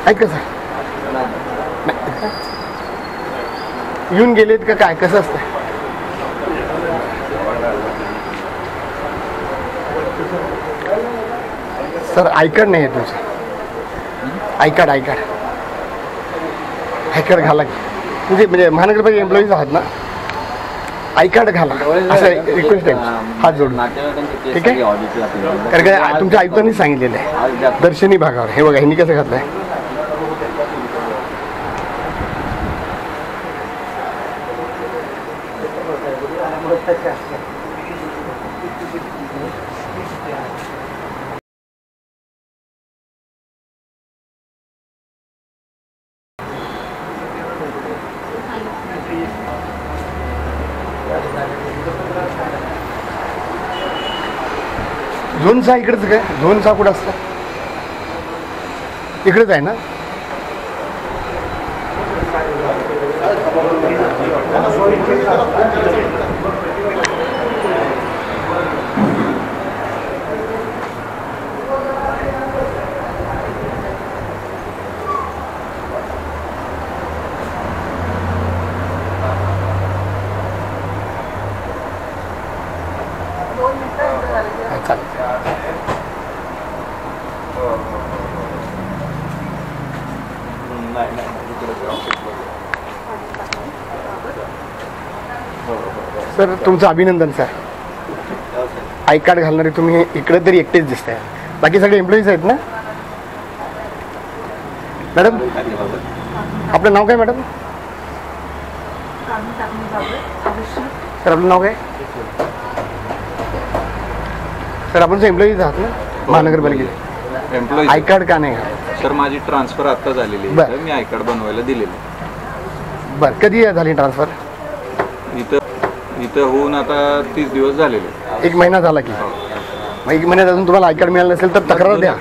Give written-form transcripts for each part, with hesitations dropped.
ऐक कसं येऊन गेलेत का काय, कसं असतं? सर आय कार्ड नाही आहे तुमचं. आय कार्ड घाला की. म्हणजे महानगरपालिका एम्प्लॉईज आहात ना, आय कार्ड घाला असं रिक्वेस्ट आहे, हात जोडून. ठीक आहे, कारण का तुमच्या आयुक्तांनी सांगितलेलं आहे दर्शनी भागावर. हे बघा ह्यांनी कसं घातलं आहे. झोनचा इकडेच काय, झोनचा कुठं असतं? इकडेच आहे ना. सर तुमचं अभिनंदन सर. आय कार्ड घालणारे तुम्ही इकडे तरी एकटेच दिसताय, बाकी सगळे एम्प्लॉईज आहेत ना. मॅडम आपलं नाव काय मॅडम? सर आपलं नाव काय? सर आपण एम्प्लॉईज आहात ना महानगरपालिकेचे. एम्प्लॉई आय कार्ड का नाही? सर माझी ट्रान्सफर आता झालेली आहे, मी आय कार्ड बनवायला दिलेलं. बरं, कधी झाली ट्रान्सफर? इथं होऊन आता 30 दिवस झालेले. 1 महिना झाला की? मग 1 महिन्यात अजून तुम्हाला आय कार्ड मिळालं नसेल तर तक्रार द्या.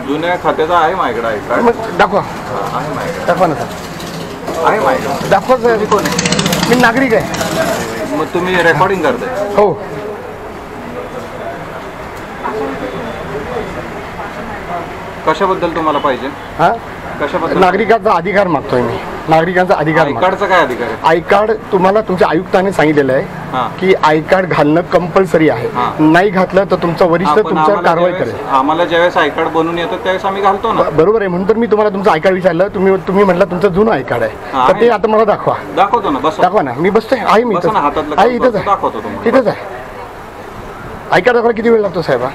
जुन्या खात्याचा आहे माझ्याकडे आय कार्ड. मग दाखवा, दाखवा ना सर. आहे माझ्याकडे. दाखवा सर. कोण आहे? मी नागरिक आहे. मग तुम्ही रेकॉर्डिंग करताय? हो. कशाबद्दल तुम्हाला पाहिजे? हां, कशाबद्दल? नागरिकांचा अधिकार मागतोय मी. नागरिकांचा अधिकार. आय कार्डचा काय अधिकार आहे? आय कार्ड तुम्हाला तुमच्या आयुक्ताने सांगितलेलं आहे की आय कार्ड घालणं कंपल्सरी आहे. नाही घातलं तर तुमचा वरिष्ठ तुमच्यावर कारवाई करेल. आम्हाला ज्यावेळेस आय कार्ड बनवून येतं त्यावेळेस आम्ही घालतो ना. बरोबर आहे, म्हणून तर मी तुम्हाला तुमचं आय कार्ड विचारलं. तुम्ही म्हटलं तुमचं जुनं आय कार्ड आहे, तर ते आता मला दाखवा. दाखवतो ना, बस दाखवा ना. मी बसतोय, आहे मी हातातलं आहे, इथंच आहे, दाखवतो. इथंच आहे. आय कार्ड दाखवायला किती वेळ लागतो साहेबा?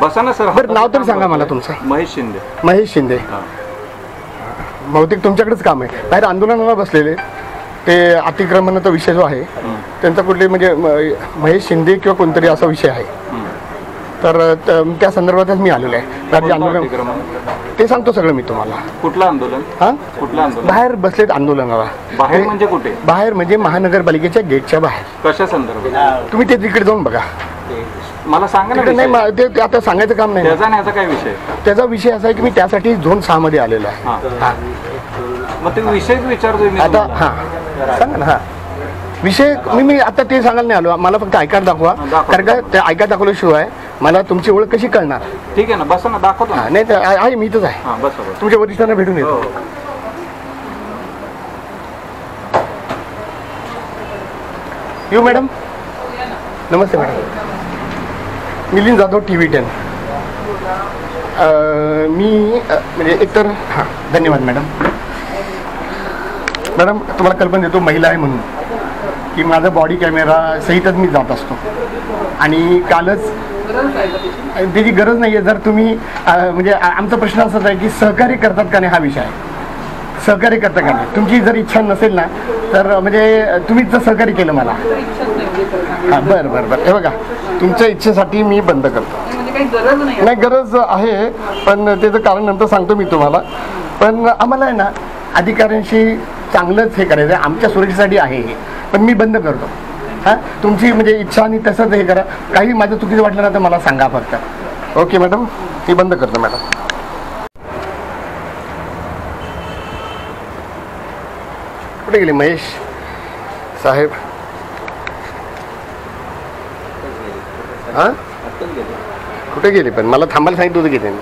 बसा ना सर. बरं, नाव तरी सांगा मला तुमचं. महेश शिंदे. महेश शिंदे. बहुतेक तुमच्याकडेच काम आहे. बाहेर आंदोलनाला बसलेले ते अतिक्रमणाचा विषय जो आहे त्यांचा कुठले म्हणजे महेश शिंदे किंवा कोणतरी असा विषय आहे, तर त्या संदर्भातच मी आलेलो आहे. आंदोलन ते सांगतो सगळं मी तुम्हाला. कुठलं आंदोलन? हां, कुठलं आंदोलन? बाहेर बसलेत आंदोलनाला. बाहेर म्हणजे कुठे? बाहेर म्हणजे महानगरपालिकेच्या गेटच्या बाहेर. कशा संदर्भात? तुम्ही ते तिकडे जाऊन बघा. मला सांगा ना. नाही, ते आता सांगायचं काम नाही. त्याचा काय विषय? त्याचा विषय असा आहे की मी त्यासाठी झोन 6 मध्ये आलेलो आहे. मग ते विषयच विचारतोय मी आता. हां सांगा ना. हां, विषय मी आता ते सांगायला नाही आलो. मला फक्त आय कार्ड दाखवा, कारण का ते आय कार्ड दाखवल्याशिवाय मला तुमची ओळख कशी कळणार? ठीक आहे ना, बसा ना, दाखवतो. नाही आहे, मी इथंच आहे. तुमच्या वरिष्ठांना भेटून येतो. येऊ मॅडम? नमस्ते मॅडम. मिलिंद जाधव, TV10. मी म्हणजे एकतर हां, धन्यवाद मॅडम. मॅडम तुम्हाला कल्पना देतो, महिला आहे म्हणून की माझा बॉडी कॅमेरा सहितच मी जात असतो. आणि कालच त्याची गरज नाही आहे. जर तुम्ही म्हणजे आमचा प्रश्न असाच आहे की सहकार्य करतात का नाही, हा विषय आहे. सहकार्य करता का नाही? तुमची जर इच्छा नसेल ना तर म्हणजे तुम्हीच जर सहकार्य केलं मला. हां, बरं. हे बघा, तुमच्या इच्छेसाठी मी बंद करतो. नाही, गरज आहे, पण त्याचं कारण नंतर सांगतो मी तुम्हाला. पण आम्हाला आहे ना अधिकाऱ्यांशी चांगलंच हे करायचं आहे. आमच्या सुरक्षेसाठी आहे हे, पण मी बंद करतो. हां, तुमची म्हणजे इच्छा आणि तसंच हे करा. काही माझं चुकीचं वाटलं ना तर मला सांगा फक्त. ओके मॅडम, मी बंद करतो मॅडम. कुठे गेले महेश साहेब? हां, कुठे गेले? पण मला थांबायला सांगितलं होतं की त्यांनी.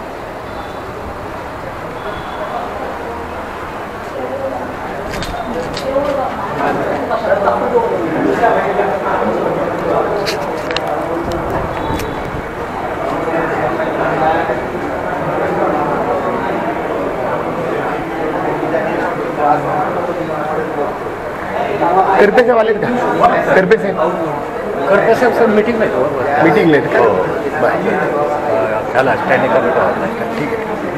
करपेचे वालेत का? करपे साहेब करपेसाहेब सर मीटिंग नाही मीटिंगला आहेत का? ह्याला स्टँडिंग कमिटी ठीक आहे.